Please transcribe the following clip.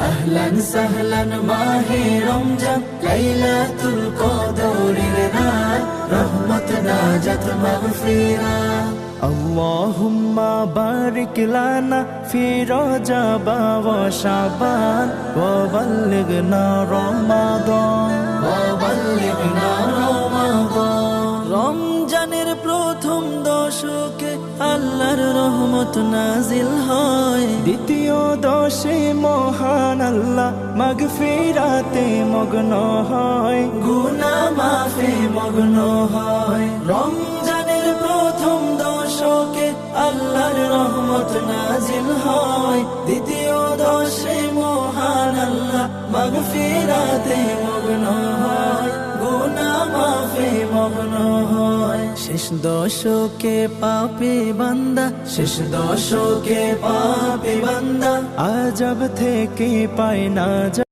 আহলান সাহলান মাহে রমজান, লাইলাতুল কদরের রাত, রহমত নাজাত মাগফিরাত। আল্লাহুম্মা বারিক লানা ফি রজব ওয়া শাবান ওয়া বাল্লিগনা রমাদান। রমজানের প্রথম দশকে আল্লাহর রহমত নাজিল হয়, দ্বিতীয় দশে মহান আল্লাহ মাগফিরাতে মগ্ন হয়, গুনাহ মাফে মগ্ন হয়। রমজানের প্রথম দশকে আল্লাহর রহমত নাজিল হয়, দ্বিতীয় দশে মহান আল্লাহ মাগফিরাতে মগ্ন হয়, গুনাহ মাফে মগ্ন হয়। শেষ দশকে পাপী বান্দা, শেষ দশকে পাপী বান্দা আযাব থেকে পায় না